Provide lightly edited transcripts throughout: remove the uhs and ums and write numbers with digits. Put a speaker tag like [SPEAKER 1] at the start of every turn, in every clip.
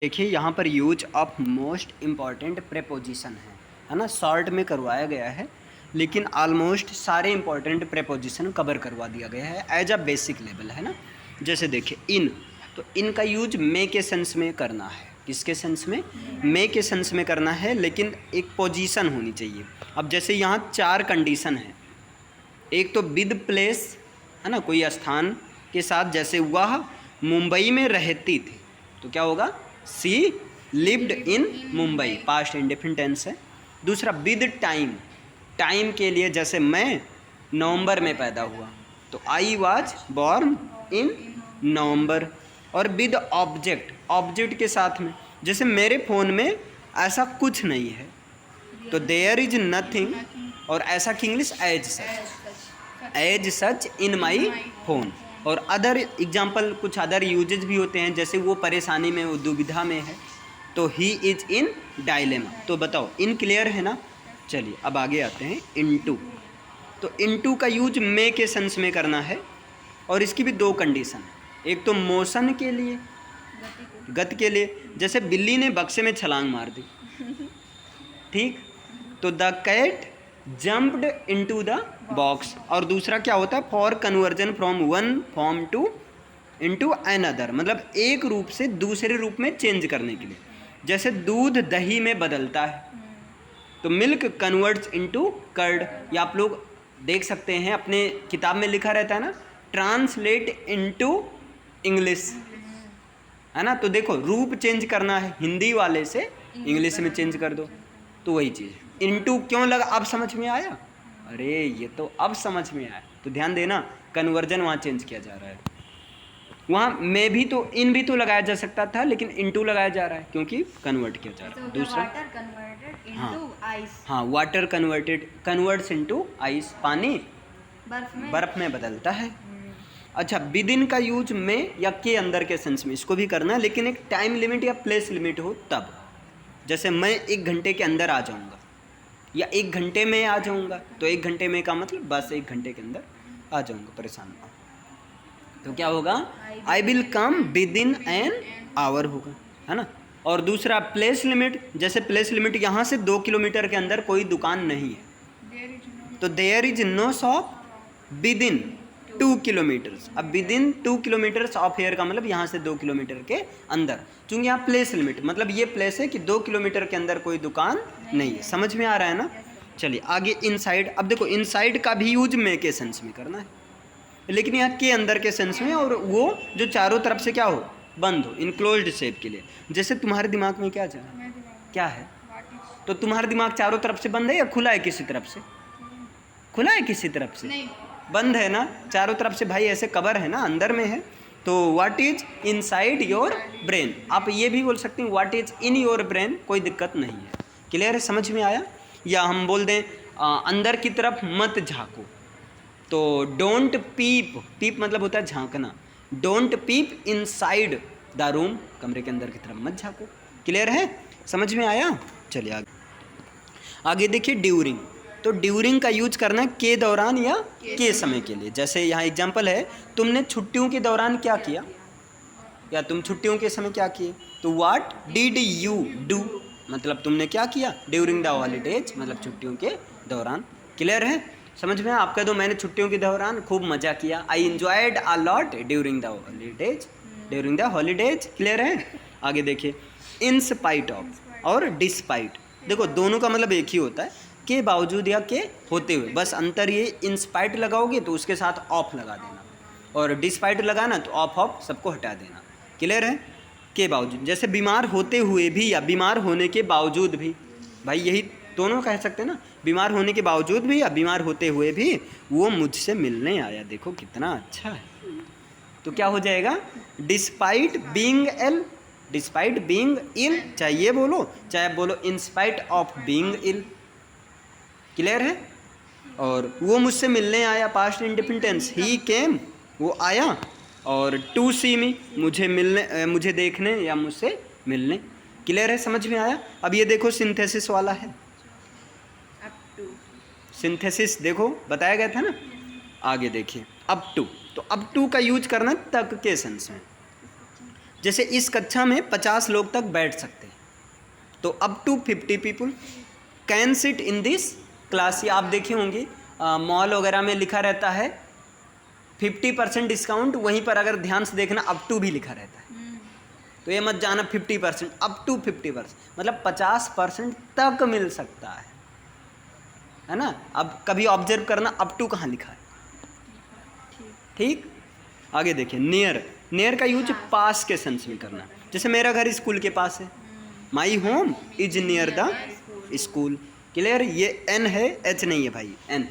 [SPEAKER 1] देखिए यहाँ पर use of most important preposition है ना। शॉर्ट में करवाया गया है लेकिन ऑलमोस्ट सारे इम्पॉर्टेंट प्रेपोजिशन कवर करवा दिया गया है एज अ बेसिक लेवल, है ना। जैसे देखिए इन, तो इन का यूज मे के सेंस में करना है। किसके सेंस में? मे के सेंस में करना है, लेकिन एक पोजीशन होनी चाहिए। अब जैसे यहाँ 4 कंडीशन है। एक तो विद प्लेस, है ना, कोई स्थान के साथ, जैसे वह मुंबई में रहती थी, तो क्या होगा? She lived in Mumbai, past indefinite tense है। दूसरा विद टाइम, टाइम के लिए, जैसे मैं नवंबर में पैदा हुआ, तो आई वॉज बॉर्न इन नवंबर। और विद ऑब्जेक्ट, ऑब्जेक्ट के साथ में, जैसे मेरे फ़ोन में ऐसा कुछ नहीं है, तो देयर इज नथिंग। और ऐसा की English as such in my phone. और अदर एग्जाम्पल, कुछ अदर यूजेज भी होते हैं, जैसे वो परेशानी में, वो दुविधा में है, तो ही इज इन डायलेमा। तो बताओ, इन क्लियर है ना। चलिए अब आगे आते हैं इनटू। तो इनटू का यूज मे के सेंस में करना है, और इसकी भी 2 कंडीशन है। एक तो मोशन के लिए, गति के लिए, जैसे बिल्ली ने बक्से में छलांग मार दी, ठीक, तो the cat jumped into the box. और दूसरा क्या होता है? For conversion from one form to into another, मतलब एक रूप से दूसरे रूप में चेंज करने के लिए। जैसे दूध दही में बदलता है, तो मिल्क कन्वर्ट्स इनटू कर्ड। या आप लोग देख सकते हैं अपने किताब में लिखा रहता है ना, ट्रांसलेट इनटू इंग्लिश, है ना। तो देखो, रूप चेंज करना है, हिंदी वाले से इंग्लिश में चेंज कर दो, तो वही चीज़। इनटू क्यों लगा, अब समझ में आया? अरे ये तो अब समझ में आया, तो ध्यान देना, कन्वर्जन वहाँ चेंज किया जा रहा है। वहाँ में भी तो, इन भी तो लगाया जा सकता था, लेकिन इनटू लगाया जा रहा है क्योंकि कन्वर्ट किया जा रहा है। दूसरा, हाँ, water converted, converts into ice, पानी बर्फ में बदलता है। अच्छा, विद इन का यूज में या के अंदर के सेंस में, इसको भी करना है, लेकिन एक टाइम लिमिट या प्लेस लिमिट हो तब। जैसे मैं 1 घंटे के अंदर आ जाऊंगा, या 1 घंटे में आ जाऊंगा, तो 1 घंटे में का मतलब बस 1 घंटे के अंदर आ जाऊंगा, परेशान ना। तो क्या होगा? I will come with in an hour होगा, है ना। और दूसरा प्लेस लिमिट, जैसे प्लेस लिमिट यहाँ से 2 किलोमीटर के अंदर कोई दुकान नहीं है, तो there is no shop within 2 kilometres. अब within 2 kilometres of here का मतलब यहाँ से 2 किलोमीटर के अंदर, चूँकि यहाँ प्लेस लिमिट मतलब ये प्लेस है कि 2 किलोमीटर के अंदर कोई दुकान नहीं है। समझ में आ रहा है ना। चलिए आगे इनसाइड। अब देखो, इनसाइड का भी यूज मे के सेंस में करना है, लेकिन यहाँ के अंदर के सेंस में, और वो जो चारों तरफ से क्या हो, बंद हो, इनक्लोज्ड शेप के लिए। जैसे तुम्हारे दिमाग में क्या चला, क्या है? तो तुम्हारा दिमाग चारों तरफ से बंद है या खुला है? किसी तरफ से खुला है, किसी तरफ से बंद है ना। चारों तरफ से भाई ऐसे कवर है ना, अंदर में है। तो what is inside your brain, आप ये भी बोल सकते हैं what is in your brain, कोई दिक्कत नहीं है। क्लियर है, समझ में आया। या हम बोल दें अंदर की तरफ मत झाँको, तो डोंट पीप, पीप मतलब होता है झांकना, don't peep inside the room, कमरे के अंदर की तरफ मत झांको। क्लियर है, समझ में आया। चलिए आगे आगे देखिए ड्यूरिंग। तो ड्यूरिंग का यूज करना है के दौरान या के समय के लिए। जैसे यहाँ एग्जांपल है, तुमने छुट्टियों के दौरान क्या किया, या तुम छुट्टियों के समय क्या किए, तो व्हाट डिड यू डू, मतलब तुमने क्या किया ड्यूरिंग द हॉलीडेज, मतलब छुट्टियों के दौरान। क्लियर है, समझ में? आप कह दो मैंने छुट्टियों के दौरान खूब मज़ा किया, I enjoyed a lot during the holidays, during the holidays. Clear है। आगे देखिए इन स्पाइट ऑफ और डिस्पाइट। देखो दोनों का मतलब एक ही होता है, के बावजूद या के होते हुए, बस अंतर ये, इन स्पाइट लगाओगे तो उसके साथ ऑफ लगा देना, और डिस्पाइट लगाना तो ऑफ सबको हटा देना। क्लियर है। के बावजूद, जैसे बीमार होते हुए भी या बीमार होने के बावजूद भी, भाई यही दोनों कह सकते हैं ना, बीमार होने के बावजूद भी या बीमार होते हुए भी वो मुझसे मिलने आया। देखो कितना अच्छा है। तो क्या हो जाएगा? Despite being ill, despite being ill, चाहे ये बोलो चाहे बोलो in spite of being ill. Clear है। और वो मुझसे मिलने आया, past indefinite tense, he came, वो आया। और टू सी मी, मुझे मिलने, मुझे देखने या मुझसे मिलने। क्लियर है, समझ में आया। अब ये देखो सिंथेसिस वाला है, सिंथेसिस देखो बताया गया था ना। आगे देखिए अप टू, तो अप टू का यूज करना तक के सेंस में। जैसे इस कक्षा में 50 लोग तक बैठ सकते हैं, तो up to 50 people can sit in this class. ये आप देखे होंगे मॉल वगैरह में लिखा रहता है 50% डिस्काउंट, वहीं पर अगर ध्यान से देखना अप टू भी लिखा रहता है। तो ये मत जाना 50%, अप टू 50%, मतलब 50% तक मिल सकता है ना। अब कभी ऑब्जर्व करना अप टू कहाँ लिखा है, ठीक। आगे देखिए, नियर, नियर का यूज पास के सेंस में करना। जैसे मेरा घर स्कूल के पास है, my home is near the school. Clear, ये एन है, एच नहीं है भाई, N.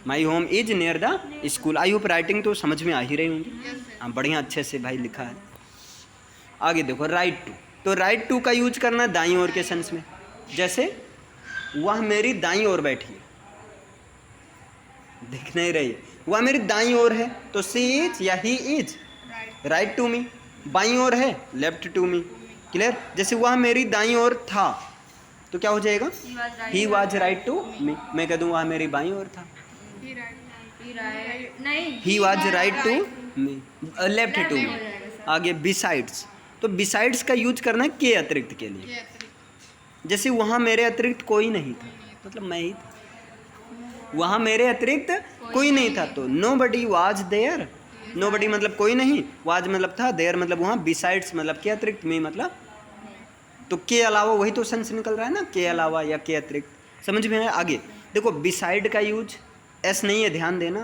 [SPEAKER 1] My home is near the school. I hope writing तो समझ में आ ही रही होंगी। हाँ, बढ़िया अच्छे से भाई लिखा है। आगे देखो, राइट टू। तो राइट टू का यूज करना दाईं ओर के सेंस में। जैसे वह मेरी दाईं ओर बैठी है, दिख नहीं रही है, वह मेरी दाईं ओर है, तो सी इज या he is right to me. बाईं ओर है, लेफ्ट टू मी। क्लियर। जैसे वह मेरी दाईं ओर था, तो क्या हो जाएगा, he was right to me. मैं कह दूँ वह मेरी बाईं ओर था, he was right to me, left to me. आगे बिसाइड्स। तो बिसाइड्स का यूज करना है के अतिरिक्त के लिए। जैसे वहाँ मेरे अतिरिक्त कोई नहीं था, मतलब मैं ही था। वहाँ मेरे अतिरिक्त कोई नहीं था, तो nobody was there. Nobody मतलब कोई नहीं, वाज मतलब था, देयर मतलब वहाँ, बिसाइड्स मतलब के अतिरिक्त, मी मतलब तो के अलावा, वही तो सेंस निकल रहा है ना, के अलावा या के अतिरिक्त। समझ में आया। आगे देखो, बिसाइड का यूज एस नहीं है, ध्यान देना।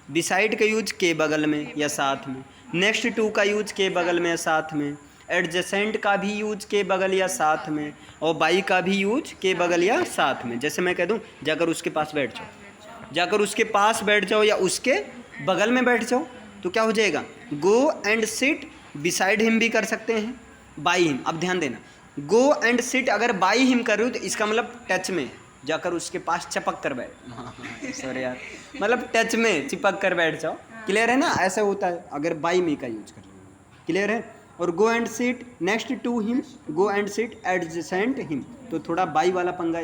[SPEAKER 1] बिसाइड का यूज के बगल में या साथ में। नेक्स्ट टू का यूज के बगल में या साथ में। एडजेसेंट का भी यूज के बगल या साथ में, और बाई का भी यूज के बगल या साथ में। जैसे मैं कह दूँ जाकर उसके पास बैठ जाओ, जाकर उसके पास बैठ जाओ या उसके बगल में बैठ जाओ, तो क्या हो जाएगा, गो एंड सिट बिसाइड हिम भी कर सकते हैं, बाई हिम। अब ध्यान देना, गो एंड सिट अगर बाई हिम कर रहे हो तो इसका मतलब टच में, जाकर उसके पास चपक कर बैठ, सॉरी यार, मतलब टच में चिपक कर बैठ जाओ। क्लियर है ना, ऐसा होता है अगर बाई मी का यूज कर लो। क्लियर है। और go and sit next to him, go and sit adjacent him, तो थोड़ा बाई वाला पंगा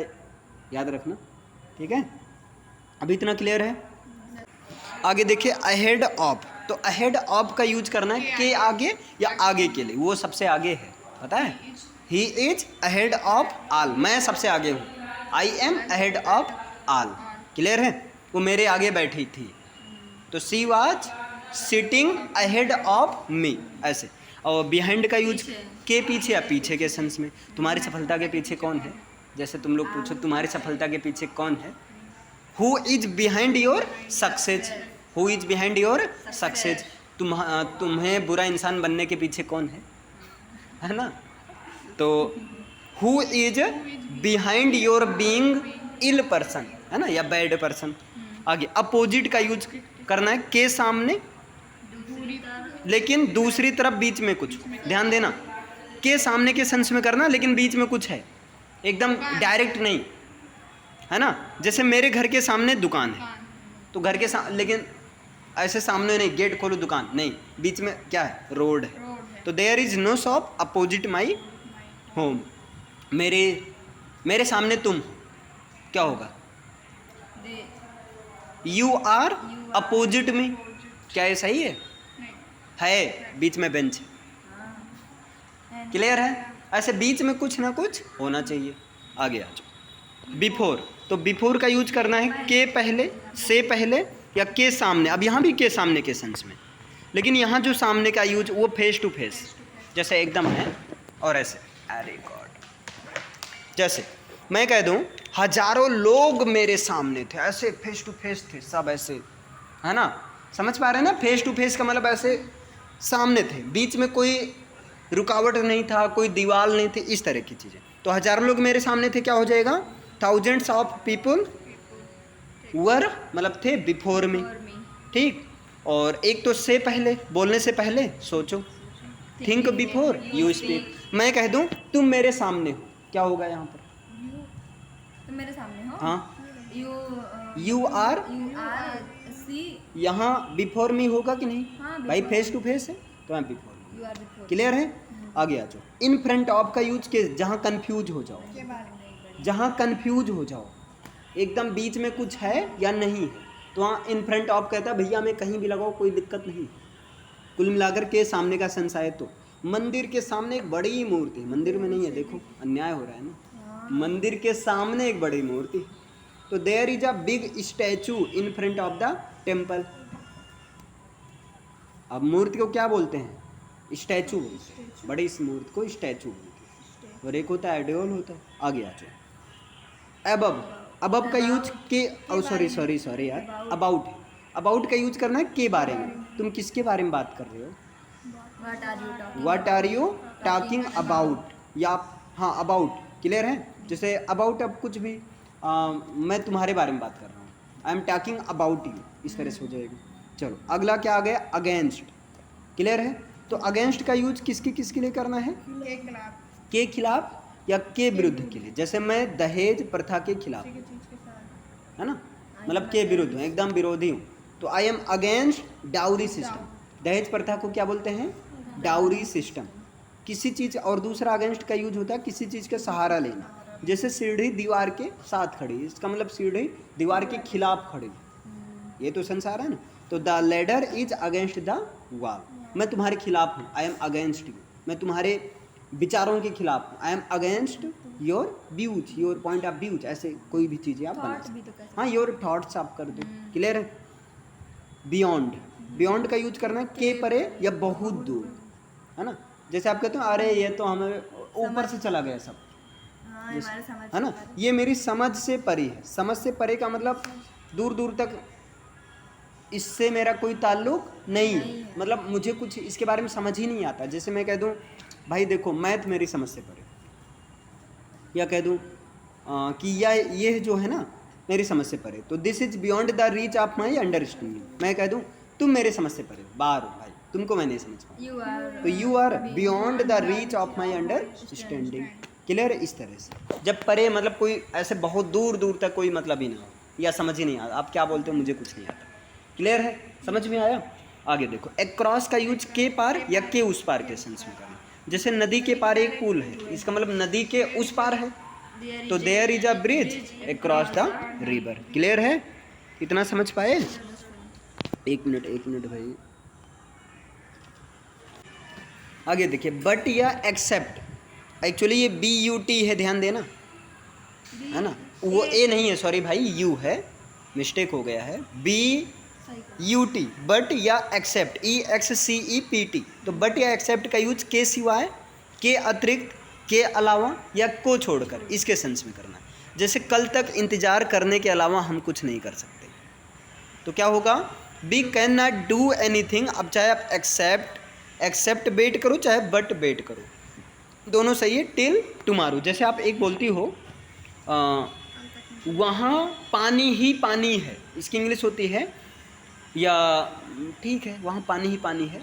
[SPEAKER 1] याद रखना, ठीक है। अभी इतना क्लियर है। आगे देखिए, अहेड ऑफ। तो अहेड ऑफ का यूज करना है के आगे या आगे के लिए, वो सबसे आगे है, पता है। He is ahead of all, मैं सबसे आगे हूँ, I am ahead of all. Clear है। वो मेरे आगे बैठी थी, तो she was sitting ahead of me, ऐसे। और बिहाइंड का यूज के पीछे या पीछे के सेंस में। तुम्हारी सफलता के पीछे कौन है, जैसे तुम लोग पूछो तुम्हारी सफलता के पीछे कौन है, who is behind your success, who is behind your success. तुम्हें बुरा इंसान बनने के पीछे कौन है ना। तो who is behind your being ill person, है ना, या बैड पर्सन। आगे अपोजिट का यूज करना है के सामने, लेकिन दूसरी तरफ बीच में कुछ। ध्यान देना, के सामने के सेंस में करना, लेकिन बीच में कुछ है, एकदम डायरेक्ट नहीं, है ना। जैसे मेरे घर के सामने दुकान है, तो घर के लेकिन ऐसे सामने नहीं, गेट खोलो दुकान नहीं, बीच में क्या है, रोड है। तो there is no shop opposite my home. मेरे सामने तुम, क्या होगा, यू आर अपोजिट में। क्या ये सही है बीच में बेंच। क्लियर है। ऐसे बीच में कुछ ना कुछ होना चाहिए। आगे आ जाओ, बिफोर। तो बिफोर का यूज करना है के पहले, से पहले या के सामने। अब यहाँ भी के सामने के सेंस में, लेकिन यहाँ जो सामने का यूज वो फेस टू फेस, जैसे एकदम है और ऐसे, अरे गॉड। जैसे मैं कह दूँ हजारों लोग मेरे सामने थे, ऐसे फेस टू फेस थे सब, ऐसे, है ना। समझ पा रहे हैं ना, फेस टू फेस का मतलब ऐसे सामने थे, बीच में कोई रुकावट नहीं था, कोई दीवार नहीं थी, इस तरह की चीज़ें। तो हजारों लोग मेरे सामने थे, क्या हो जाएगा, थाउजेंड्स ऑफ पीपल वर मतलब थे बिफोर में, ठीक। और एक तो से पहले, बोलने से पहले सोचो, थिंक बिफोर यू स्पीक। मैं कह दूं तुम मेरे सामने हो, क्या होगा यहाँ पर,
[SPEAKER 2] तुम मेरे सामने हो।
[SPEAKER 1] हाँ,
[SPEAKER 2] यू आर
[SPEAKER 1] सी, यहाँ बिफोर मी होगा कि नहीं,
[SPEAKER 2] हाँ,
[SPEAKER 1] भाई फेस टू फेस है तो मैं before.
[SPEAKER 2] You are before.
[SPEAKER 1] Clear है। आगे आ जाओ, इन फ्रंट ऑफ का यूज के जहाँ कंफ्यूज हो जाओ, जहाँ कंफ्यूज हो जाओ, एकदम बीच में कुछ है या नहीं है, तो वहाँ इन फ्रंट ऑफ कहता है भैया मैं कहीं भी लगाओ कोई दिक्कत नहीं, कुल मिलाकर के सामने का सेंस आए तो। मंदिर के सामने एक बड़ी मूर्ति, मंदिर में नहीं है, देखो अन्याय हो रहा है ना, मंदिर के सामने एक बड़ी मूर्ति। तो there is a big statue in front of the temple. अब मूर्ति को क्या बोलते हैं? स्टैचू बोलते हैं, बड़ी इस मूर्ति को स्टैचू बोलते हैं। और एक होता है आइडियल होता है। आगे आ जाओ। अबब, अबब का यूज के, सॉरी यार, अबाउट का यूज करना है के बारे में। तुम किसके बारे में बात कर रहे हो? What are you talking about, या हाँ अबाउट, क्लियर है? जैसे अबाउट, अब कुछ भी मैं तुम्हारे बारे में बात कर रहा हूँ, I am talking about you, इस तरह से हो जाएगा। चलो अगला क्या आ गया? अगेंस्ट, क्लियर है? तो अगेंस्ट का यूज किसके लिए करना है? के खिलाफ या के विरुद्ध के लिए। जैसे मैं दहेज प्रथा के खिलाफ, है ना, मतलब के विरुद्ध हूँ, एकदम विरोधी हूँ। तो I am against dowry system. दहेज प्रथा को क्या बोलते हैं? Dowry system. किसी चीज़, और दूसरा अगेंस्ट का यूज होता है किसी चीज़ का सहारा लेना। जैसे सीढ़ी दीवार के साथ खड़ी, इसका मतलब सीढ़ी दीवार के खिलाफ खड़ी, ये तो संसार है ना। तो the ladder is against the wall, मैं तुम्हारे खिलाफ हूँ, आई एम अगेंस्ट यू, मैं तुम्हारे विचारों के खिलाफ हूँ, I am against your views, your point of views, ऐसे कोई भी चीज़ें आप बना सकते। हाँ, योर थॉट्स आप कर दो, क्लियर है? बियॉन्ड, बियॉन्ड का यूज करना है के परे या बहुत दूर, है ना। जैसे आप कहते हो अरे ये तो हमें ऊपर से चला गया सब, है ना, ये मेरी समझ से परे है। समझ से परे का मतलब दूर दूर तक इससे मेरा कोई ताल्लुक नहीं है, मतलब मुझे कुछ इसके बारे में समझ ही नहीं आता। जैसे मैं कह दूं भाई देखो मैथ मेरी समझ से परे, या कह दूं कि ये जो है ना मेरी समझ से परे, तो this is beyond the reach of my understanding. मैं कह दूं तुम मेरे समझ से परे, बाहर हो भाई, तुमको मैं नहीं समझ पाऊँ, तो you are beyond the reach of my understanding, clear है? इस तरह से जब परे मतलब कोई ऐसे बहुत दूर दूर तक कोई मतलब ही ना हो, या समझ ही नहीं आता आप क्या बोलते हो, मुझे कुछ नहीं आता, क्लियर है? समझ में आया? आगे देखो, अक्रॉस का यूज के पार या के उस पार के सेंस में करना। जैसे नदी के पार एक पुल है, इसका मतलब नदी के उस पार है, तो there is a bridge across the river, clear है? इतना समझ पाए? एक मिनट भाई, आगे देखिए, बट या एक्सेप्ट, एक्चुअली ये BUT है, ध्यान देना, है ना, वो ए नहीं है, सॉरी भाई, यू है, मिस्टेक हो गया है, BUT, बट या एक्सेप्ट, EXCEPT। तो बट या एक्सेप्ट का यूज के सिवाय, के अतिरिक्त, के अलावा या को छोड़कर, इसके सेंस में करना है। जैसे कल तक इंतज़ार करने के अलावा हम कुछ नहीं कर सकते, तो क्या होगा? We can not do anything. अब चाहे आप एक्सेप्ट वेट करो, चाहे बट वेट करो, दोनों सही है। टिल टुमारो, जैसे आप एक बोलती हो वहाँ पानी ही पानी है, इसकी इंग्लिश होती है, या ठीक है वहाँ पानी ही पानी है,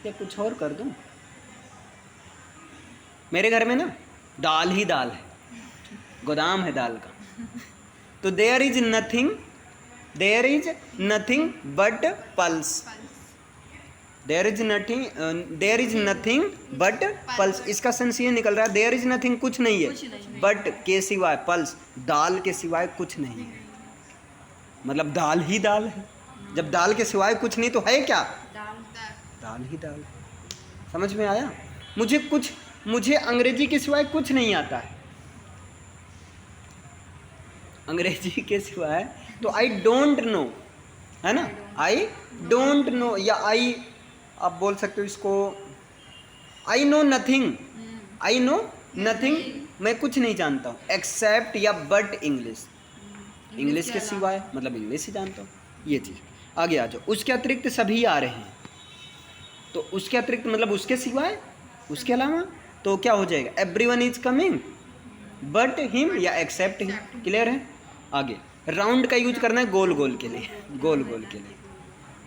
[SPEAKER 1] या कुछ और कर दूँ, मेरे घर में ना दाल ही दाल है, गोदाम है दाल का, तो there is nothing but pulse, there is nothing but pulse, इसका सेंस ये निकल रहा है देयर इज नथिंग, कुछ नहीं है, बट के सिवाय, पल्स, दाल के सिवाय कुछ नहीं है, मतलब दाल ही दाल है। जब दाल के सिवाय कुछ नहीं तो है क्या? दाल ही दाल। समझ में आया? मुझे अंग्रेजी के सिवाय कुछ नहीं आता है, अंग्रेजी के सिवाय, तो आई डोंट नो, है ना, आई डोंट नो, या आई आप बोल सकते हो इसको, आई नो नथिंग, मैं कुछ नहीं जानता हूँ, एक्सेप्ट या बट इंग्लिश के सिवाय, मतलब इंग्लिश ही जानता हूँ, ये चीज़। आगे आ जाओ, उसके अतिरिक्त सभी आ रहे हैं, तो उसके अतिरिक्त मतलब उसके सिवाय, उसके अलावा, तो क्या हो जाएगा? Everyone is coming but him या एक्सेप्ट हिम, क्लियर है? आगे राउंड का यूज करना है गोल गोल के लिए, गोल गोल के लिए,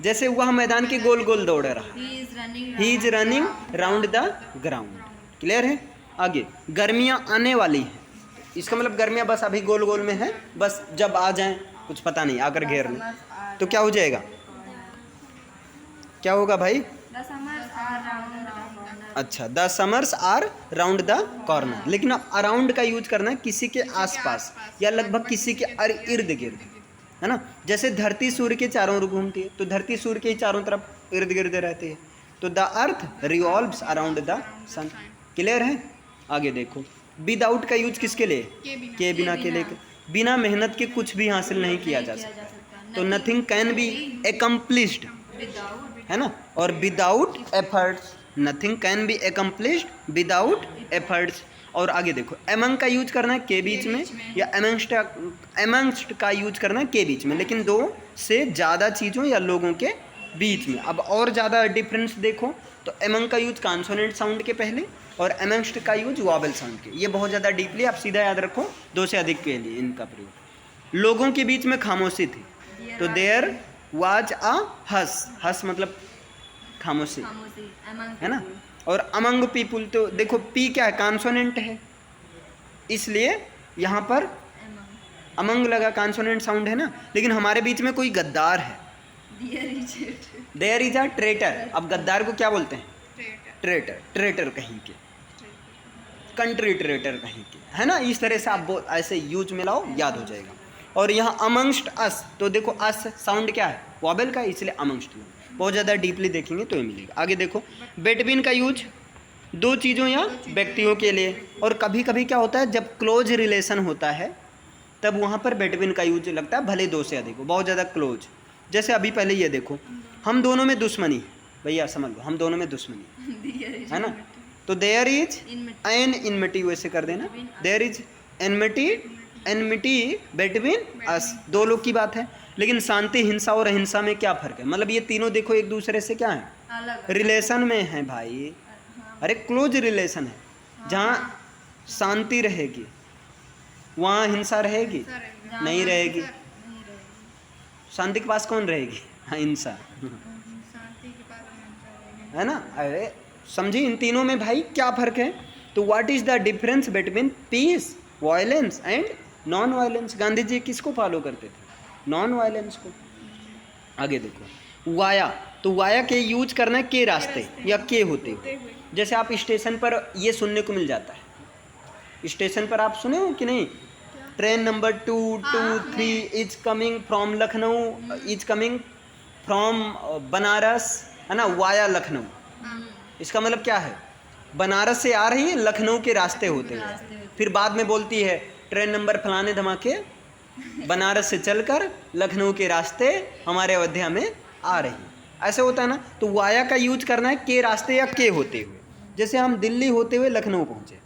[SPEAKER 1] जैसे वह मैदान के गोल गोल दौड़ रहा, he is running round the ground, clear है? आगे गर्मियाँ आने वाली हैं, इसका मतलब गर्मियाँ बस अभी गोल गोल में है, बस जब आ जाएं कुछ पता नहीं, आकर घेर लें, तो क्या हो जाएगा? क्या होगा भाई? अच्छा, the summers are round the corner, लेकिन अब अराउंड का यूज करना है किसी के आसपास या लगभग किसी के इर्द गिर्द, है ना। जैसे धरती सूर्य के चारों ओर घूमती है, तो धरती सूर्य के ही चारों तरफ इर्द गिर्द रहती है, तो the earth revolves around the sun. Clear है? आगे देखो, विदाउट का यूज किसके लिए? के बिना के लिए। बिना मेहनत के कुछ भी हासिल नहीं किया जा सकता, तो नथिंग कैन बी एकम्प्लिश्ड, है ना। और without efforts, nothing can be accomplished without efforts. और आगे देखो, एमंग का यूज करना है के बीच में, या एमंगस्ट का यूज करना है के बीच में, लेकिन दो से ज़्यादा चीज़ों या लोगों के बीच में। अब और ज़्यादा डिफरेंस देखो तो एमंग का यूज कॉन्सोनेंट साउंड के पहले और एमंगस्ट का यूज वॉवेल साउंड के। ये बहुत ज़्यादा डीपली आप सीधा याद रखो, दो से अधिक के लिए इनका प्रयोग। लोगों के बीच में खामोशी थी, तो देयर वाज अ हस, हस मतलब खामोशी, है ना। और अमंग पीपुल, तो देखो पी क्या है? कॉन्सोनेंट है, इसलिए यहाँ पर अमंग लगा, कॉन्सोनेंट साउंड है ना। लेकिन हमारे बीच में कोई गद्दार है, देयर इज अ ट्रेटर। अब गद्दार को क्या बोलते हैं? ट्रेटर, ट्रेटर कहीं के, कंट्री ट्रेटर कहीं के, है ना। इस तरह से आप ऐसे यूज में लाओ, याद हो जाएगा। और यहाँ अमंगस्ट अस, तो देखो अस साउंड क्या है? वॉवेल का, इसलिए अमंगस्ट। बहुत ज़्यादा डीपली देखेंगे तो ये मिलेगा। आगे देखो, बिटवीन का यूज दो चीज़ों या व्यक्तियों के लिए। और कभी कभी क्या होता है, जब क्लोज रिलेशन होता है तब वहाँ पर बिटवीन का यूज लगता है, भले दो से अधिक हो, बहुत ज़्यादा क्लोज। जैसे अभी पहले ये देखो, हम दोनों में दुश्मनी है, भैया समझ लो, हम दोनों में दुश्मनी है ना। तो देयर इज एन इनमिटी, वैसे कर देना, there is enmity between us, दो लोग की बात है। लेकिन शांति, हिंसा और अहिंसा में क्या फ़र्क है? मतलब ये तीनों देखो एक दूसरे से क्या है? रिलेशन में है भाई। अरे क्लोज रिलेशन है, जहाँ शांति रहेगी वहाँ हिंसा रहेगी? नहीं रहेगी। शांति के पास कौन रहेगी? हाँ, हिंसा, है ना। अरे समझी, इन तीनों में भाई क्या फ़र्क है? तो what is the difference between peace, violence and non violence? Gandhi ji किसको फॉलो करते थे? नॉन वायलेंस को। आगे देखो, वाया, तो वाया के यूज करना है के रास्ते या के होते हुए। जैसे आप स्टेशन पर ये सुनने को मिल जाता है, स्टेशन पर आप सुने हो कि नहीं? Train number 223 is coming from Lucknow, is coming from Banaras, है ना, वाया लखनऊ। इसका मतलब क्या है? बनारस से आ रही है, लखनऊ के रास्ते होते हुए। फिर बाद में बोलती है ट्रेन नंबर फलाने धमाके बनारस से चलकर लखनऊ के रास्ते हमारे अयोध्या में आ रही है। ऐसे होता है ना। तो वाया का यूज करना है के रास्ते या के होते हुए। जैसे हम दिल्ली होते हुए लखनऊ पहुँचे,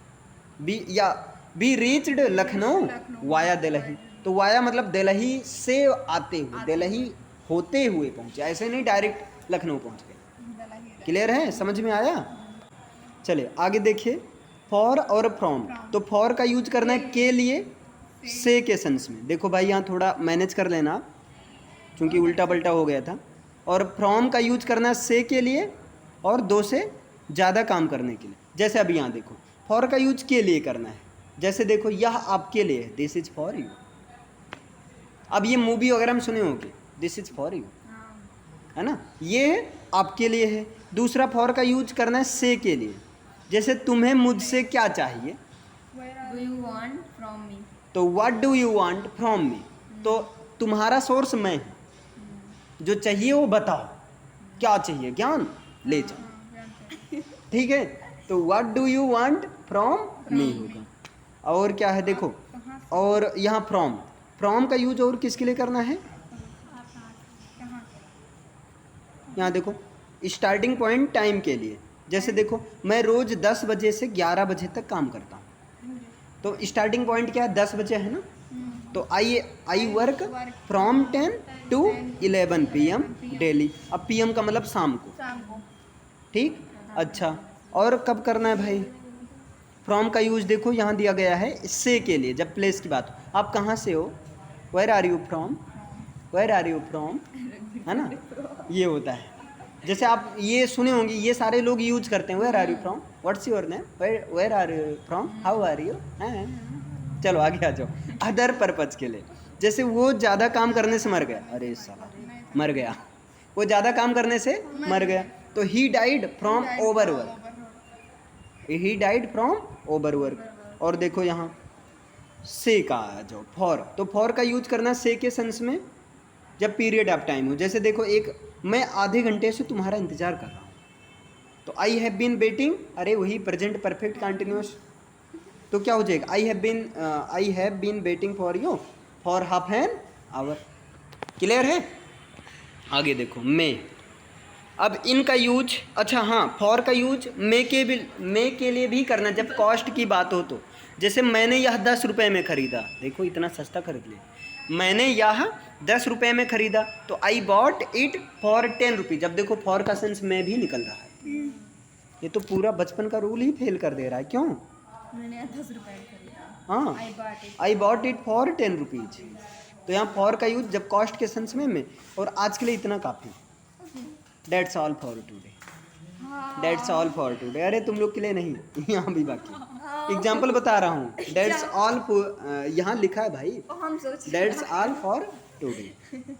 [SPEAKER 1] be reached Lucknow via Delhi, तो वाया मतलब दिल्ली से आते हुए, दिल्ली होते हुए पहुँचे, ऐसे नहीं डायरेक्ट लखनऊ पहुँच गए। क्लियर है? समझ में आया? चलिए आगे देखिए, फॉर और फ्रॉम। तो फॉर का यूज करना है के लिए, से के सेंस में। देखो भाई यहाँ थोड़ा मैनेज कर लेना आप, क्योंकि उल्टा पल्टा हो गया था। और फ्रॉम का यूज करना है से के लिए और दो से ज़्यादा काम करने के लिए। जैसे अभी यहाँ देखो, फॉर का यूज के लिए करना है। जैसे देखो, यह आपके लिए है, दिस इज फॉर यू। अब ये मूवी वगैरह हम सुने होंगे, दिस इज फॉर यू, है ना, ये आपके लिए है। दूसरा फॉर का यूज करना है से के लिए। जैसे तुम्हें मुझसे क्या चाहिए?
[SPEAKER 2] Do you want from me?
[SPEAKER 1] तो what do you want from me, तो तुम्हारा सोर्स मैं हूँ, जो चाहिए वो बताओ, क्या चाहिए? ज्ञान ले जाओ, ठीक है। तो what do you want from me होगा। और क्या है देखो, और यहाँ फ्रॉम का यूज और किसके लिए करना है? यहाँ देखो, स्टार्टिंग पॉइंट टाइम के लिए। जैसे देखो, मैं रोज़ 10 बजे से 11 बजे तक काम करता हूँ, तो स्टार्टिंग पॉइंट क्या है? 10 बजे है ना। तो I work from 10 to 11 PM daily. अब PM का मतलब शाम को, ठीक। अच्छा, और कब करना है भाई? फ्रॉम का यूज देखो यहाँ दिया गया है से के लिए, जब प्लेस की बात हो। आप कहाँ से हो? Where are you from, where are you from, है ना, ये होता है। जैसे आप ये सुने होंगे, ये सारे लोग यूज करते हैं, where are you from, what's your name, where are you from, how are you. चलो आगे आ जाओ। अदर पर्पज के लिए, जैसे वो ज़्यादा काम करने से मर गया, अरे साला मर गया, वो ज़्यादा काम करने से मर गया, तो he died from overwork, he died from overwork. और देखो यहाँ से का जो फॉर, तो फॉर का यूज करना से के सेंस में जब पीरियड ऑफ टाइम हो। जैसे देखो, मैं आधे घंटे से तुम्हारा इंतज़ार कर रहा हूँ, तो आई हैव बीन वेटिंग, अरे वही प्रेजेंट परफेक्ट कंटिन्यूअस, तो क्या हो जाएगा, I have been waiting for you for half an hour. Clear है? आगे देखो मे, अब इनका यूज, अच्छा हाँ, फॉर का यूज मे के लिए भी करना जब कॉस्ट की बात हो तो। जैसे मैंने यह 10 रुपये में ख़रीदा, देखो इतना सस्ता खरीद लिया, मैंने यह 10 रुपये में ख़रीदा, तो I bought it for 10 rupees. जब देखो फॉर का सेंस में भी निकल रहा है, ये तो पूरा बचपन का रूल ही फेल कर दे रहा है। क्यों?
[SPEAKER 2] मैंने 10 रुपए में खरीदा।
[SPEAKER 1] हाँ, I bought it for 10 rupees. तो यहाँ फॉर का यूज जब कॉस्ट के सेंस में, और आज के लिए इतना काफ़ी। That's all for today. That's all for today. अरे तुम लोग के लिए नहीं, यहाँ भी बाकी एग्जाम्पल बता रहा हूँ। That's all for, यहाँ लिखा है भाई, That's all for today।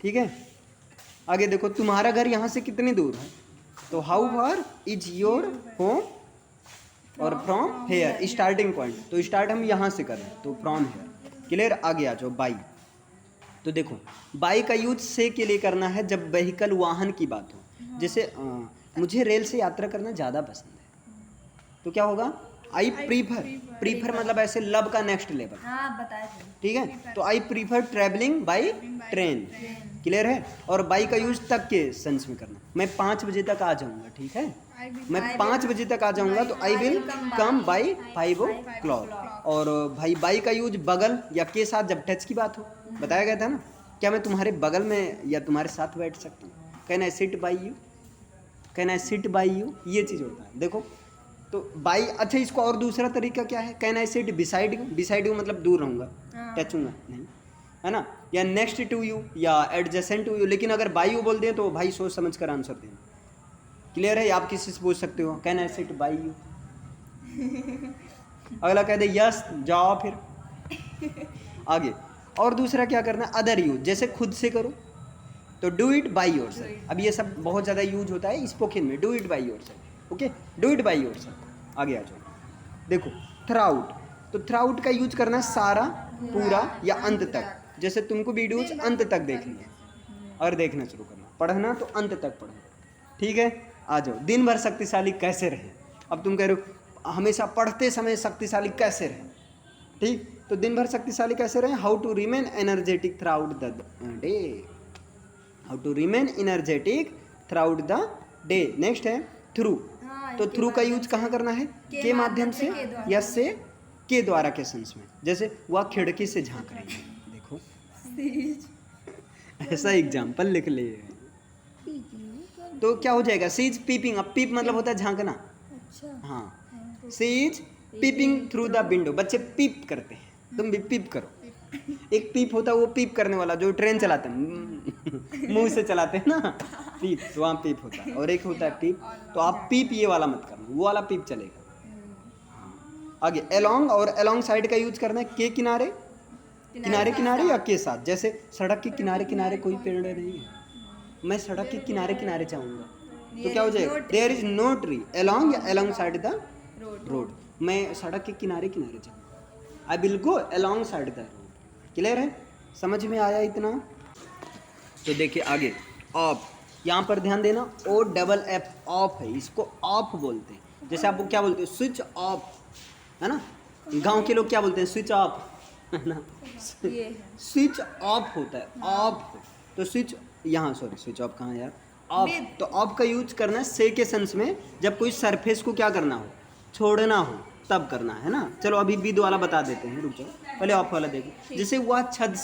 [SPEAKER 1] ठीक है, आगे देखो, तुम्हारा घर यहाँ से कितनी दूर है, तो how far is your home और फ्रॉम हेयर, स्टार्टिंग पॉइंट, तो स्टार्ट हम यहाँ से करें तो फ्रॉम हेयर। क्लियर? आगे आ जाओ, बाई, तो देखो बाई का यूज से के लिए करना है जब व्हीकल वाहन की बात हो। जैसे मुझे रेल से यात्रा करना ज़्यादा पसंद है, तो क्या होगा, आई प्रीफर मतलब ऐसे लव का नेक्स्ट लेवल। ठीक है, तो I prefer travelling by train. Clear है? और बाई का यूज तक के सेंस में करना, मैं 5 बजे तक आ जाऊँगा। ठीक है, मैं 5 बजे तक आ जाऊँगा, तो I will come by 5 o'clock। और भाई बाई का यूज बगल या के साथ जब टच की बात हो, बताया गया था ना, क्या मैं तुम्हारे बगल में या तुम्हारे साथ बैठ सकता हूँ, can I sit by you, can I sit by you, ये चीज़ होता है। देखो तो बाई, अच्छा इसको और दूसरा तरीका क्या है, can I sit beside you, beside you मतलब दूर रहूँगा, टच हूँगा नहीं, है ना, या नेक्स्ट टू यू या एडजेसेंट टू यू। लेकिन अगर बाई यू बोल दें तो भाई सोच समझ कर आंसर देना। क्लियर है? आप किसी से पूछ सकते हो, can I sit by you, अगला कह दे यस, जाओ फिर आगे। और दूसरा क्या करना, अदर यूज, जैसे खुद से करो तो do it by your self. अब ये सब बहुत ज़्यादा यूज होता है स्पोकन में, do it by your self. Okay, do it by your self. आगे आ जाओ, देखो थ्राउट, तो थ्राउट का यूज करना है सारा, पूरा या अंत तक। जैसे तुमको वीडियोज अंत तक देखनी है और देखना शुरू करना, पढ़ना तो अंत तक पढ़ो। ठीक है, आ जाओ, दिन भर शक्तिशाली कैसे रहे। अब तुम कह रहे हो हमेशा पढ़ते समय शक्तिशाली कैसे रहे, ठीक, तो दिन भर शक्तिशाली कैसे रहे, how to remain energetic throughout the day, how to remain energetic throughout the day. Next है थ्रू, तो थ्रू का यूज कहाँ करना है, के माध्यम से या से के द्वारा के सेंस में। जैसे वह खिड़की से झांक रही है, देखो ऐसा एग्जाम्पल लिख ले, तो क्या हो जाएगा, सी इज पीपिंग। अब पीप मतलब होता है झांकना, हाँ, she is peeping through the window, बच्चे पीप करते हैं, तुम भी पीप करो। एक पीप होता है वो पीप करने वाला जो ट्रेन चलाते हैं, मुंह से चलाते हैं ना, पीप, तो वहाँ पीप होता है, और एक होता है पीप, तो आप पीप ये वाला मत करना, वो वाला पीप चलेगा। आगे एलोंग, और एलोंग साइड का यूज करना है के किनारे, किनारे किनारे या के साथ। जैसे सड़क के किनारे किनारे कोई पेड़ नहीं है, मैं सड़क के किनारे किनारे जाऊँगा, तो क्या हो जाएगा, there is no tree along या एलोंग साइड द रोड, मैं सड़क के किनारे किनारे जाऊँगा, I will go alongside the road. Clear है? समझ में आया इतना? तो देखिए आगे, ऑफ, यहाँ पर ध्यान देना, ओ डबल एफ, ऑफ है, इसको ऑफ बोलते हैं। जैसे आप क्या बोलते हैं, स्विच ऑफ, है ना, गांव के लोग क्या बोलते हैं, स्विच ऑफ, है ना, स्विच ऑफ होता है, ऑफ, तो स्विच, यहाँ सॉरी स्विच ऑफ कहाँ यार, ऑफ, तो ऑफ का यूज करना है से के सेंस में, जब कोई सरफेस को क्या करना हो, छोड़ना हो, तब करना है ना। चलो अभी विद वाला बता देते हैं, रुक जाओ, पहले ऑफ वाला देखो। जैसे वह छत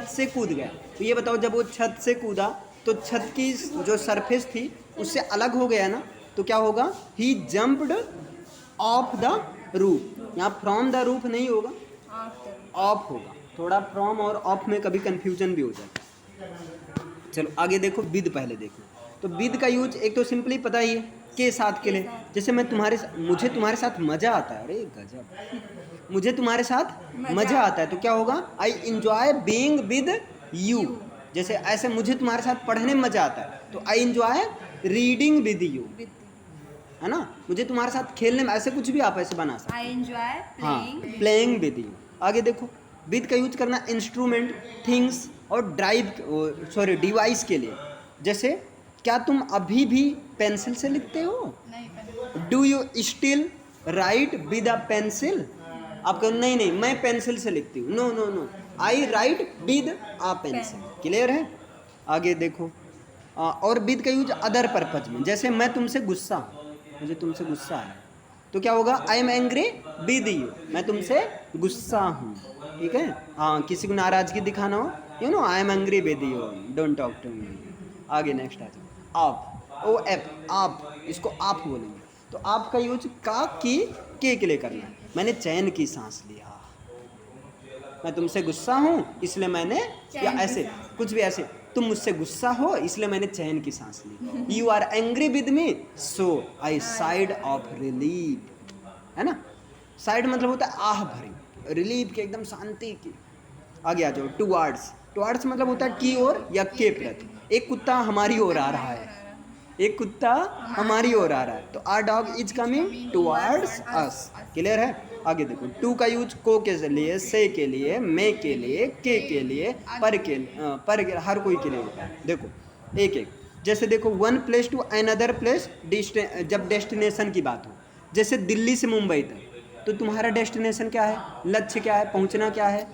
[SPEAKER 1] से कूद गया, तो ये बताओ जब वो छत से कूदा तो छत की जो सरफेस थी उससे अलग हो गया ना, तो क्या होगा, ही जंप्ड ऑफ द रूफ। यहाँ फ्रॉम द रूफ नहीं होगा, ऑफ होगा, थोड़ा फ्रॉम और ऑफ में कभी कंफ्यूजन भी हो जाता है। चलो आगे देखो, विद पहले देखो, तो विद का यूज एक तो सिंपली पता ही है, के साथ के लिए। जैसे मुझे तुम्हारे साथ मज़ा आता है, अरे गजब, मुझे तुम्हारे साथ मज़ा आता है, तो क्या होगा, I enjoy being with you. जैसे ऐसे मुझे तुम्हारे साथ पढ़ने में मज़ा आता है, तो I enjoy reading with you, है ना, मुझे तुम्हारे साथ खेलने में, ऐसे कुछ भी आप ऐसे बना सकते,
[SPEAKER 2] I enjoy
[SPEAKER 1] playing with you. आगे देखो, विद का यूज करना इंस्ट्रूमेंट, थिंग्स और डिवाइस के लिए। जैसे क्या तुम अभी भी पेंसिल से लिखते हो?
[SPEAKER 2] नहीं pen.
[SPEAKER 1] Do you still write with a pencil? आप कहो नहीं नहीं मैं पेंसिल से लिखती हूँ। No no no, I write with a pencil. Clear है? आगे देखो, और विद का यूज अदर पर्पज में, जैसे मैं तुमसे गुस्सा हूँ, मुझे तुमसे गुस्सा है, तो क्या होगा? आई एम एंग्री विद यू, मैं तुमसे गुस्सा हूँ। ठीक है? हाँ, किसी को नाराजगी दिखाना हो, you know I am angry with you, don't talk to me. आगे नेक्स्ट आ जाओ, आप, ओ एफ, आप, इसको आप बोलेंगे। तो आप का यूज का की के लिए करना है। मैंने चैन की सांस लिया, मैं तुमसे गुस्सा हूँ इसलिए मैंने, या ऐसे कुछ भी, ऐसे तुम मुझसे गुस्सा हो इसलिए मैंने चैन की सांस ली। You are angry with me so I sighed of relief, है ना? साइड मतलब होता है आह भरी, रिलीफ की, एकदम शांति की। आगे आ जाओ, टुवार्ड्स। टुवार्ड्स मतलब होता है की ओर या के प्रति। एक कुत्ता हमारी ओर आ रहा है, एक कुत्ता हमारी ओर आ रहा है, तो our dog is coming towards us. Clear है? आगे देखो, टू का यूज को के लिए, से के लिए, मे के लिए, के लिए, पर के, हर कोई के लिए होता है। देखो एक एक, जैसे देखो, one place to another place, जब डेस्टिनेशन की बात हो, जैसे दिल्ली से मुंबई तक, तो तुम्हारा डेस्टिनेशन क्या है? लक्ष्य क्या है? पहुंचना क्या है?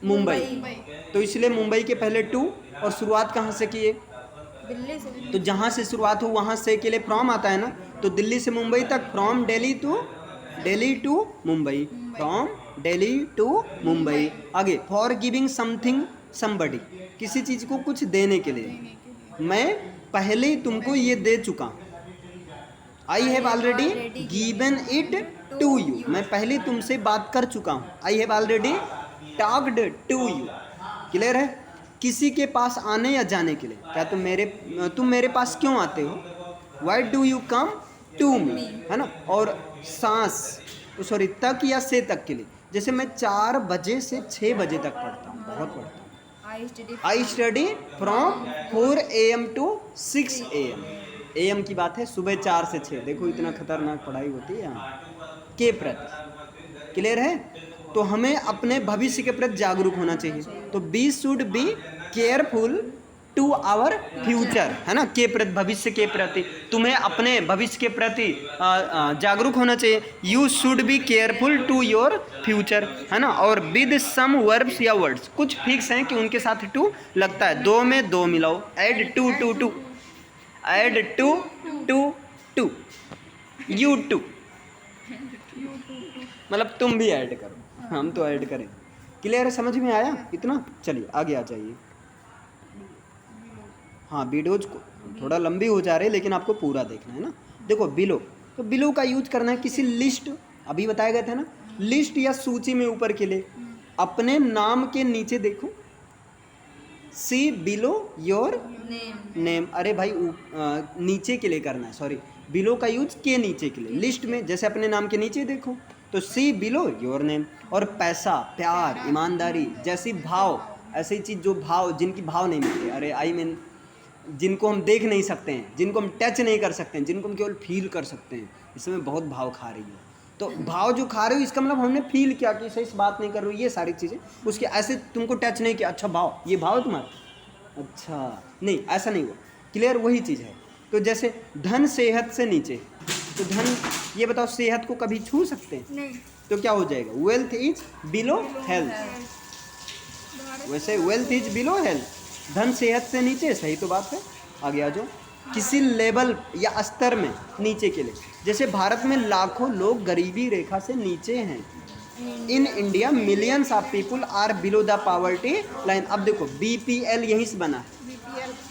[SPEAKER 1] मुंबई। तो इसलिए मुंबई के पहले टू, और शुरुआत कहाँ से किए?
[SPEAKER 2] दिल्ली से।
[SPEAKER 1] तो जहाँ से शुरुआत हो वहाँ से के लिए फ्रॉम आता है ना, तो दिल्ली से मुंबई तक, from Delhi to Mumbai, from Delhi to Mumbai. आगे, फॉर गिविंग समथिंग समबडी, किसी चीज़ को कुछ देने के लिए, मैं पहले ही तुमको ये दे चुका हूँ। I have already given it to you, मैं पहले तुमसे बात कर चुका हूँ। I have already talked to you. Clear है? किसी के पास आने या जाने के लिए, क्या तुम मेरे पास क्यों आते हो? Why do you come to me, है ना? और सांस, सॉरी, तक या से तक के लिए, जैसे मैं 4 बजे से 6 बजे तक पढ़ता हूँ, बहुत पढ़ता हूँ। I study from 4 AM to 6 AM। AM की बात है, सुबह 4 से 6। देखो इतना खतरनाक पढ़ाई होती है यहाँ के प्रति। क्लियर है? तो हमें अपने भविष्य के प्रति जागरूक होना चाहिए। तो we should be careful to our future, है ना? के प्रति, भविष्य के प्रति, तुम्हें अपने भविष्य के प्रति जागरूक होना चाहिए। You should be careful to your future, है ना? और विद सम वर्ब्स या वर्ड्स, कुछ फिक्स हैं कि उनके साथ टू लगता है, दो में दो मिलाओ, add two to two, add two to two, you too, मतलब तुम भी ऐड करो, हम तो ऐड करें। क्लियर है? समझ में आया इतना? चलिए आगे आ जाइए। हाँ, वीडियोज को थोड़ा लंबी हो जा रही है, लेकिन आपको पूरा देखना है ना। देखो बिलो, तो बिलो का यूज करना है किसी लिस्ट, अभी बताया गया था ना, लिस्ट या सूची में ऊपर के लिए, अपने नाम के नीचे देखो, सी बिलो योर नेम। अरे भाई नीचे के लिए करना है, सॉरी, बिलो का यूज के नीचे के लिए, लिस्ट में जैसे अपने नाम के नीचे देखो, तो सी बिलो योर नेम। और पैसा, प्यार, ईमानदारी जैसी भाव, ऐसी चीज़ जो भाव, जिनकी भाव नहीं मिलती, अरे आई मीन जिनको हम देख नहीं सकते हैं, जिनको हम टच नहीं कर सकते हैं, जिनको हम केवल फील कर सकते हैं, इसमें बहुत भाव खा रही है। तो भाव जो खा रहे हो, इसका मतलब हमने फील किया कि सही से बात नहीं कर रही, ये सारी चीज़ें उसके, ऐसे तुमको टच नहीं किया, अच्छा भाव, ये भाव है तुम्हारा, अच्छा नहीं, ऐसा नहीं हुआ। क्लियर? वही चीज़ है। तो जैसे धन सेहत से नीचे, तो धन, ये बताओ, सेहत को कभी छू सकते हैं?
[SPEAKER 2] नहीं।
[SPEAKER 1] तो क्या हो जाएगा? Wealth is below health. वैसे वेल्थ इज बिलो हेल्थ, धन सेहत से नीचे, सही तो बात है। आगे आ जाओ, किसी लेवल या स्तर में नीचे के लिए, जैसे भारत में लाखों लोग गरीबी रेखा से नीचे हैं। In India millions of people are below the poverty line. अब देखो BPL यहीं से बना है।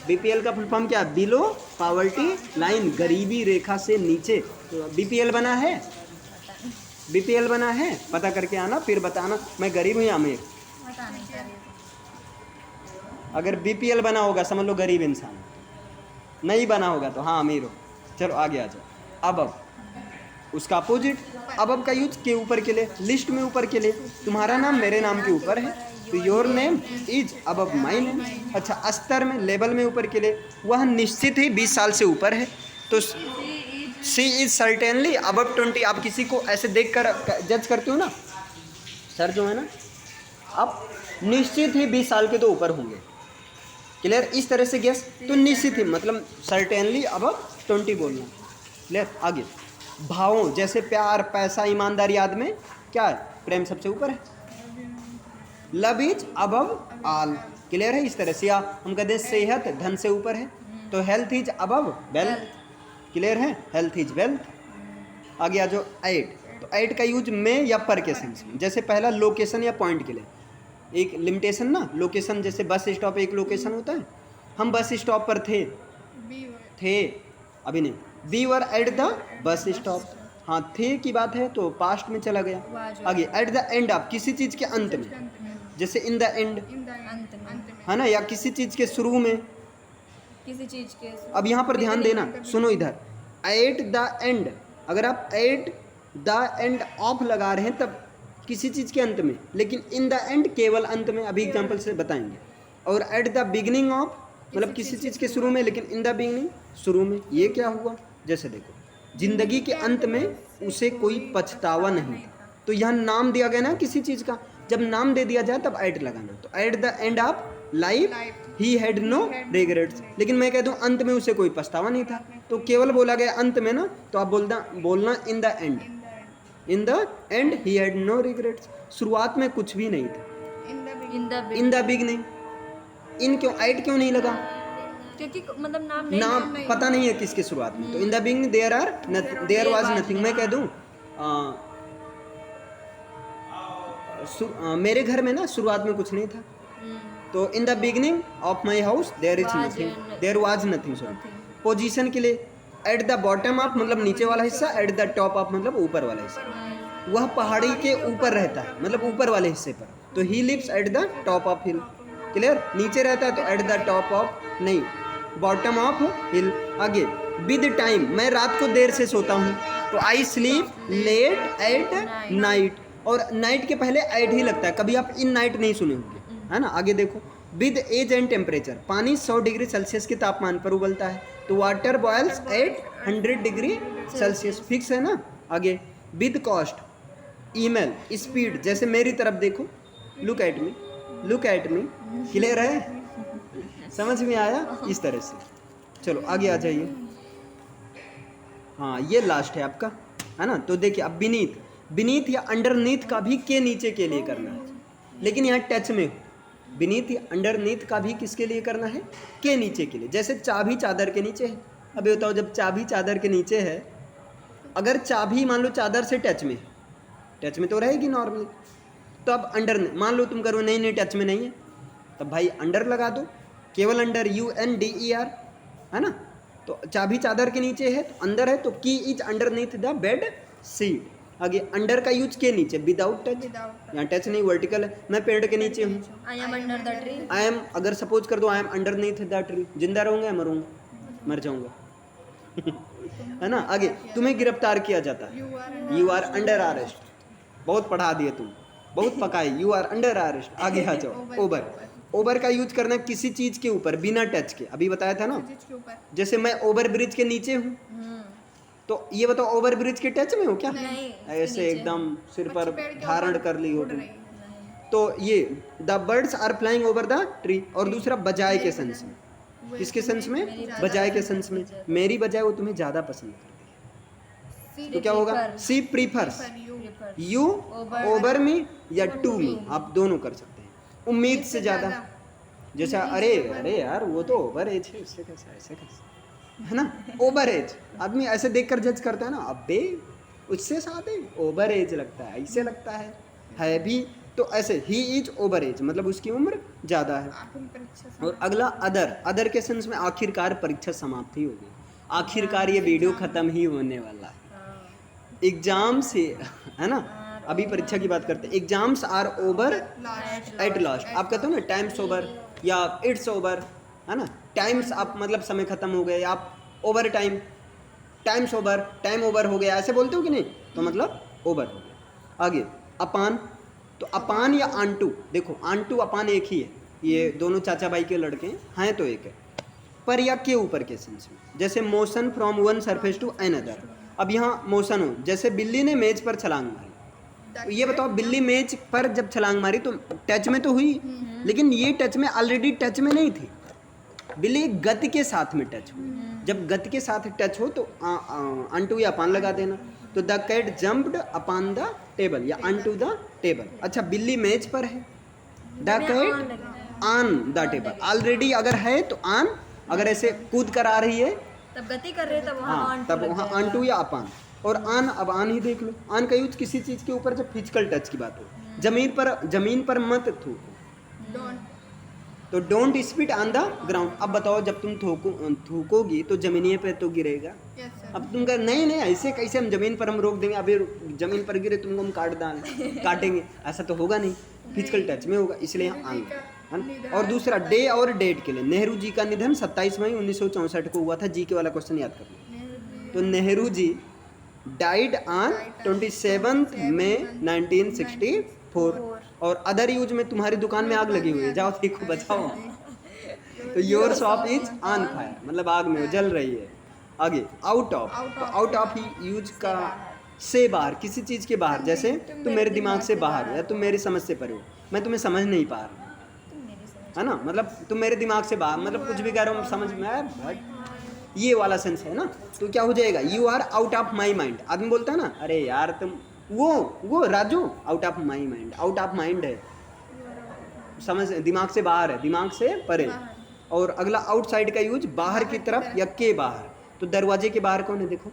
[SPEAKER 1] BPL का फुल फॉर्म क्या है? बिलो पॉवर्टी लाइन, गरीबी रेखा से नीचे। तो BPL बना है, BPL बना है, पता करके आना, फिर बताना मैं गरीब हूँ या अमीर। अगर BPL बना होगा समझ लो गरीब इंसान, नहीं बना होगा तो हाँ अमीर हो। चलो आगे आ जाओ। अब उसका अपोजिट, अब का यूज के ऊपर के लिए, लिस्ट में ऊपर के लिए, तुम्हारा नाम मेरे नाम के ऊपर है, तो योर नेम इज अब माई नेम। अच्छा, स्तर में, लेवल में ऊपर के लिए, वह निश्चित ही 20 साल से ऊपर है, तो सी इज सर्टेनली अबव 20। आप किसी को ऐसे देख कर जज करते हो ना, सर जो है ना, आप निश्चित ही 20 साल के तो ऊपर होंगे, क्लियर? इस तरह से गेस तो निश्चित ही मतलब सर्टेनली अब 20 बोलना। क्लियर? आगे भावों जैसे प्यार, पैसा, ईमानदारी आदि में क्या है? प्रेम सबसे ऊपर है। Love is above all. Clear है? इस तरह से, या हम कहते हैं सेहत धन से ऊपर है, तो health is above wealth. Clear है? Health is wealth. आगे आ जाओ 8। तो 8 का यूज में या पर के सेंस में। जैसे पहला लोकेशन या पॉइंट के लिए एक लिमिटेशन ना, लोकेशन जैसे बस स्टॉप एक लोकेशन होता है। हम बस स्टॉप पर थे, अभी नहीं, we were at the bus stop. हाँ, थे की बात है तो पास्ट में चला गया। आगे एट द एंड ऑफ, किसी चीज़ के अंत में, जैसे इन द एंड, है ना, या किसी चीज़ के शुरू में,
[SPEAKER 2] किसी चीज के।
[SPEAKER 1] अब यहाँ पर ध्यान देना, सुनो इधर, एट द एंड, अगर आप एट द एंड ऑफ लगा रहे हैं तब किसी चीज़ के अंत में, लेकिन इन द एंड केवल अंत में, अभी एग्जाम्पल से बताएंगे। और एट द बिगिनिंग ऑफ मतलब किसी चीज़ के शुरू में, लेकिन इन द बिगिनिंग शुरू में। ये क्या हुआ? जैसे देखो, जिंदगी के अंत में उसे कोई पछतावा नहीं था, तो यहाँ नाम दिया गया ना किसी चीज़ का, जब नाम दे दिया जाए तब एट लगाना। तो at the end of life he had no regrets, लेकिन मैं कह दूँ अंत में उसे कोई पछतावा नहीं था, तो केवल बोला गया अंत में ना, तो आप बोलना in the end, in the end he had no regrets. शुरुआत में कुछ भी नहीं था, इन द बिगनिंग। इन क्यों, एट क्यों नहीं लगा?
[SPEAKER 2] क्योंकि मतलब
[SPEAKER 1] नाम पता नहीं है किसके शुरुआत में। तो in the beginning there was nothing, मैं कह दूं मेरे घर में ना शुरुआत में कुछ नहीं था, तो in the beginning of my house there was nothing. Sorry, position के लिए एट द बॉटम ऑफ मतलब नीचे वाला हिस्सा, एट द टॉप ऑफ मतलब ऊपर वाला हिस्सा। वह पहाड़ी के ऊपर रहता है मतलब ऊपर वाले हिस्से पर, तो he lives at the top of hill. Clear? नीचे रहता है तो एट द टॉप ऑफ, नहीं, बॉटम ऑफ हिल। आगे विद टाइम, मैं रात को देर से सोता हूँ, तो I sleep late at night, और नाइट के पहले एट ही लगता है, कभी आप इन नाइट नहीं सुने होंगे, है ना। आगे देखो, विद एज एंड टेम्परेचर, पानी 100 डिग्री सेल्सियस के तापमान पर उबलता है, तो water boils at 100 degree Celsius, fix है ना। आगे विद कॉस्ट, ईमेल, स्पीड, जैसे मेरी तरफ देखो, look at me, look at me. Clear है? समझ में आया? इस तरह से। चलो आगे आ जाइए। हाँ, ये लास्ट है आपका, है ना। तो देखिए, अब बीनीथ या अंडरनीथ का भी के नीचे के लिए करना है, लेकिन यहाँ टच में हो। बीनीथ या अंडरनीथ का भी किसके लिए करना है? के नीचे के लिए। जैसे चाबी चादर के नीचे है, अभी बताओ, जब चाबी चादर के नीचे है, अगर चाबी मान लो चादर से टच में है, टच में तो रहेगी नॉर्मली, तो अब अंडर, मान लो तुम करो नहीं टच में नहीं है, तब भाई अंडर लगा दो, केवल अंडर, UNDER, है ना। तो चाबी चादर के नीचे है तो अंदर है, तो की is underneath the bed sheet. आगे अंडर का यूज के नीचे, विदाउट टच, यहाँ टच नहीं, वर्टिकल है। मैं पेड़ के नीचे हूँ,
[SPEAKER 2] I am under the tree,
[SPEAKER 1] I am, अगर सपोज कर दो I am underneath the tree, जिंदा रहूंगा या मरूंगा? मर जाऊंगा है ना। आगे तुम्हें गिरफ्तार किया जाता है, यू आर अंडर अरेस्ट। बहुत पढ़ा दिए तुम, बहुत पकाए, यू आर अंडर अरेस्ट। आगे आ जाओ, ओवर, ओवर का यूज करना किसी चीज के ऊपर बिना टच के, अभी बताया था ना। जैसे मैं ओवर ब्रिज के नीचे हूँ, तो ये बताओ ओवर ब्रिज के टच में हो क्या? ऐसे एकदम सिर पर धारण कर ली हो तुम। तो ये the birds are flying over the tree, और दूसरा बजाय के सेंस में, किसके सेंस में? बजाय के सेंस में। मेरी बजाय वो तुम्हें ज्यादा पसंद करती है, तो क्या होगा? सी प्रीफर्स यू ओवर मी या टू मी, आप दोनों कर सकते हैं। उम्मीद से ज्यादा, जैसा अरे अरे यार वो तो ओवर एज है, उससे कैसे, ऐसे कैसे, है ना। ओवर एज आदमी ऐसे देखकर जज करता है ना, अबे उससे सादे ओवर एज लगता है, ऐसे लगता है भी, तो ऐसे ही इज ओवर एज मतलब उसकी उम्र ज़्यादा है। और अगला अदर, अदर के सेंस में आखिरकार परीक्षा समाप्ति होगी, आखिरकार ये वीडियो ख़त्म ही होने वाला है। एग्जाम से, है ना, अभी परीक्षा की बात करते हैं। Exams are over at last, आप कहते हो ना टाइम्स ओवर या इट्स ओवर, है ना। टाइम्स आप मतलब समय खत्म हो गया, आप over time, times over, time over हो गया, ऐसे बोलते हो कि नहीं, तो मतलब ओवर हो गया। आगे अपान, तो अपान या आंटू, देखो आंटू अपान एक ही है, ये दोनों चाचा भाई के लड़के हैं तो एक है। पर या के ऊपर के सेंस में, जैसे motion from one surface to another. अब यहाँ मोशन हो, जैसे बिल्ली ने मेज पर छलांग मारी, तो ये बताओ बिल्ली मेज पर जब छलांग मारी तो टच में तो हुई, लेकिन ये टच में ऑलरेडी टच में नहीं थी, बिल्ली गति के साथ में टच हो, जब गति के साथ टच हो तो अनटू या अपान लगा देना। तो the cat jumped upon the table या अनटू द टेबल। अच्छा बिल्ली मेज पर है, the cat on the table. Already अगर है तो ऑन, अगर ऐसे कूद कर आ रही है
[SPEAKER 2] तब गति कर रहे हैं तब वहाँ
[SPEAKER 1] हाँ
[SPEAKER 2] on
[SPEAKER 1] तब
[SPEAKER 2] लग
[SPEAKER 1] वहाँ
[SPEAKER 2] जाएगा।
[SPEAKER 1] अनटू या अपान। और ऑन, अब ऑन ही देख लो। ऑन का यूज किसी चीज़ के ऊपर जब फिजिकल टच की बात हो, जमीन पर मत थूको। तो don't spit on the ground. अब बताओ जब तुम थूकोगी तो जमीनिए पे तो गिरेगा। अब तुम कह नहीं नहीं ऐसे कैसे हम जमीन पर हम रोक देंगे, अभी जमीन पर गिरे तुमको हम काटेंगे, ऐसा तो होगा नहीं, फिजिकल टच में होगा, इसलिए यहाँ ऑन है ना। और दूसरा डे और डेट के लिए, नेहरू जी का निधन 27 मई 1964 को हुआ था। जी के वाला क्वेश्चन याद कर लो। तो नेहरू जी डाइड ऑन 27 मई 1964। और अदर यूज में तुम्हारी दुकान में आग लगी हुई है, जाओ देखो बचाओ। तो your shop is on fire, मतलब आग में जल रही है। आगे आउट ऑफ, तो आउट ऑफ ही यूज का से बाहर, किसी चीज़ के बाहर, जैसे तुम मेरे दिमाग से बाहर हो या तुम मेरी समझ से परे हो, मैं तुम्हें समझ नहीं पा रहा हूँ, है ना, मतलब तुम मेरे दिमाग से बाहर, मतलब कुछ भी कह रहा हूँ समझ में आया, बट ये वाला सेंस है ना। तो क्या हो जाएगा, you are out of my mind. आदमी बोलता है ना, अरे यार तुम वो Raju out of my mind, out of mind है, समझ, दिमाग से बाहर है, दिमाग से परे। और अगला आउटसाइड का यूज बाहर की तरफ या के बाहर। तो दरवाजे के बाहर कौन है, देखो,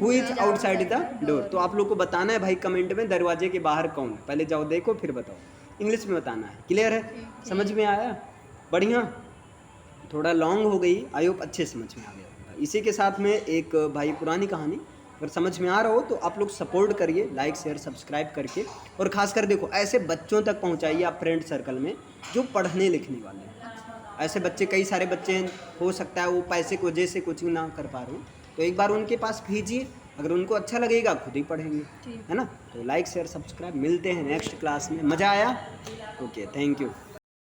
[SPEAKER 1] who is outside the door. तो आप लोग को बताना है भाई कमेंट में दरवाजे के बाहर कौन है, पहले जाओ देखो फिर बताओ, इंग्लिश में बताना है। क्लियर है, समझ में आया, बढ़िया। थोड़ा लॉन्ग हो गई, आई होप अच्छे समझ में आ गया। इसी के साथ में एक भाई पुरानी कहानी, अगर समझ में आ रहा हो तो आप लोग सपोर्ट करिए लाइक शेयर सब्सक्राइब करके। और खासकर देखो ऐसे बच्चों तक पहुंचाइए आप फ्रेंड सर्कल में जो पढ़ने लिखने वाले हैं। ऐसे बच्चे, कई सारे बच्चे हैं, हो सकता है वो पैसे की वजह से कोचिंग ना कर पा रहे हो, तो एक बार उनके पास भेजिए, अगर उनको अच्छा लगेगा खुद ही पढ़ेंगे, है ना। तो लाइक शेयर सब्सक्राइब, मिलते हैं नेक्स्ट क्लास में। मज़ा आया, ओके, थैंक यू।